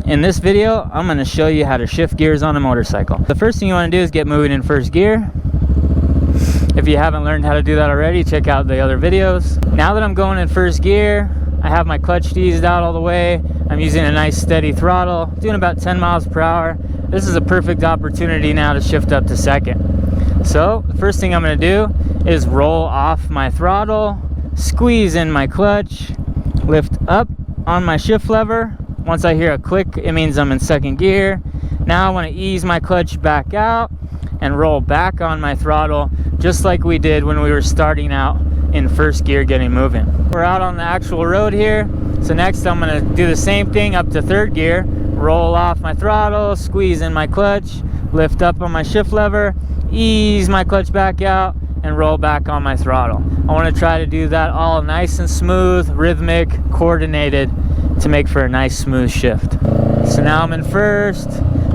In this video, I'm going to show you how to shift gears on a motorcycle. The first thing you want to do is get moving in first gear. If you haven't learned how to do that already, check out the other videos. Now that I'm going in first gear, I have my clutch eased out all the way. I'm using a nice steady throttle, doing about 10 miles per hour. This is a perfect opportunity now to shift up to second. So the first thing I'm going to do is roll off my throttle, squeeze in my clutch, lift up on my shift lever. Once I hear a click, it means I'm in second gear. Now I want to ease my clutch back out and roll back on my throttle, just like we did when we were starting out in first gear getting moving. We're out on the actual road here. So next I'm going to do the same thing up to third gear, roll off my throttle, squeeze in my clutch, lift up on my shift lever, ease my clutch back out, and roll back on my throttle. I want to try to do that all nice and smooth, rhythmic, coordinated to make for a nice smooth shift. So now I'm in first,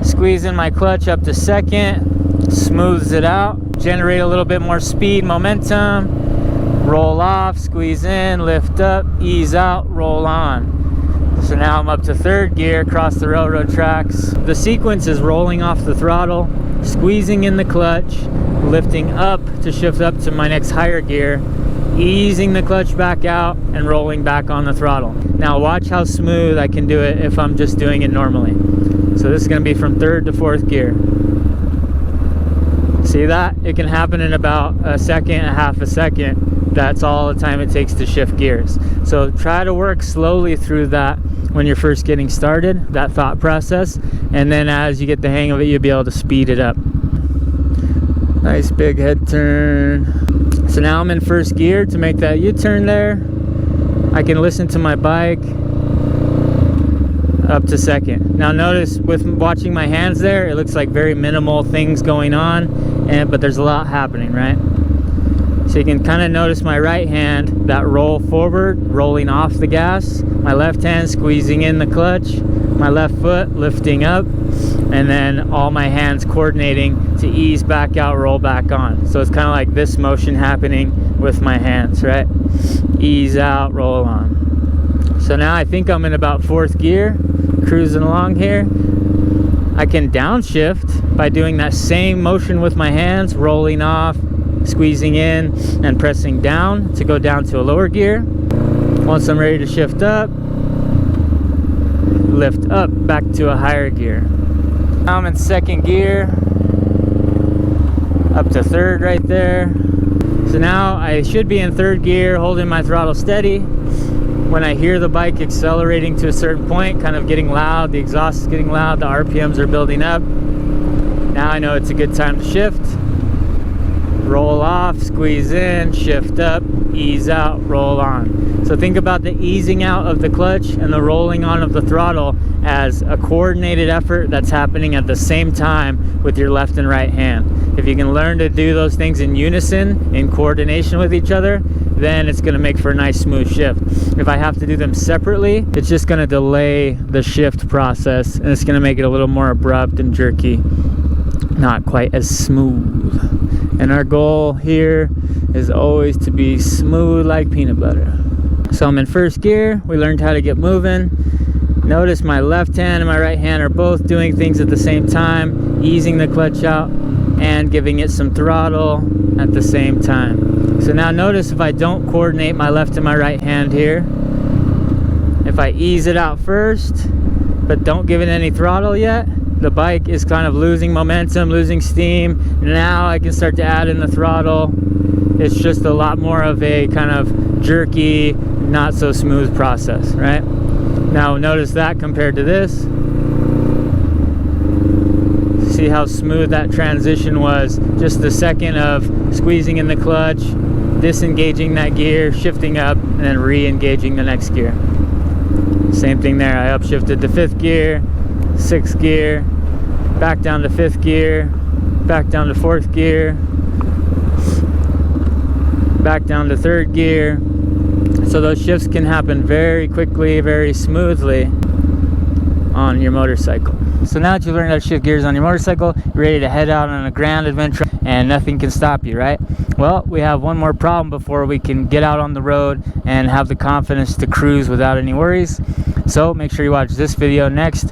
squeeze in my clutch up to second, smooths it out, generate a little bit more speed, momentum, roll off, squeeze in, lift up, ease out, roll on. So now I'm up to third gear across the railroad tracks. The sequence is rolling off the throttle, squeezing in the clutch, lifting up to shift up to my next higher gear, easing the clutch back out, and rolling back on the throttle. Now watch how smooth I can do it if I'm just doing it normally. So this is going to be from third to fourth gear. See that? It can happen in about a second, a half a second. That's all the time it takes to shift gears. So try to work slowly through that when you're first getting started, that thought process, and then as you get the hang of it, you'll be able to speed it up. Nice big head turn. So now I'm in first gear to make that U-turn there. I can listen to my bike up to second. Now notice with watching my hands there, it looks like very minimal things going on, but there's a lot happening, right? So you can kind of notice my right hand, that roll forward, rolling off the gas. My left hand squeezing in the clutch. My left foot lifting up. And then all my hands coordinating to ease back out, roll back on. So it's kind of like this motion happening with my hands, right? Ease out, roll on. So now I think I'm in about fourth gear, cruising along here. I can downshift by doing that same motion with my hands, rolling off, squeezing in, and pressing down to go down to a lower gear. Once I'm ready to shift up, lift up back to a higher gear. Now I'm in second gear, up to third right there. So now I should be in third gear, holding my throttle steady. When I hear the bike accelerating to a certain point, kind of getting loud, the exhaust is getting loud, the RPMs are building up. Now I know it's a good time to shift. Roll off, squeeze in, shift up, ease out, roll on. So think about the easing out of the clutch and the rolling on of the throttle as a coordinated effort that's happening at the same time with your left and right hand. If you can learn to do those things in unison, in coordination with each other, then it's going to make for a nice smooth shift. If I have to do them separately, it's just going to delay the shift process, and it's going to make it a little more abrupt and jerky, not quite as smooth. And our goal here is always to be smooth like peanut butter. So I'm in first gear. We learned how to get moving. Notice my left hand and my right hand are both doing things at the same time, easing the clutch out and giving it some throttle at the same time. So now notice if I don't coordinate my left and my right hand here, if I ease it out first but don't give it any throttle yet, the bike is kind of losing momentum, losing steam. Now I can start to add in the throttle. It's just a lot more of a kind of jerky, not so smooth process, right? Now notice that compared to this. See how smooth that transition was. Just the second of squeezing in the clutch, disengaging that gear, shifting up, and then re-engaging the next gear. Same thing there. I upshifted to fifth gear, sixth gear, back down to fifth gear, back down to fourth gear, back down to third gear. So those shifts can happen very quickly, very smoothly on your motorcycle. So now that you've learned how to shift gears on your motorcycle, you're ready to head out on a grand adventure and nothing can stop you, right? Well, we have one more problem before we can get out on the road and have the confidence to cruise without any worries. So make sure you watch this video next.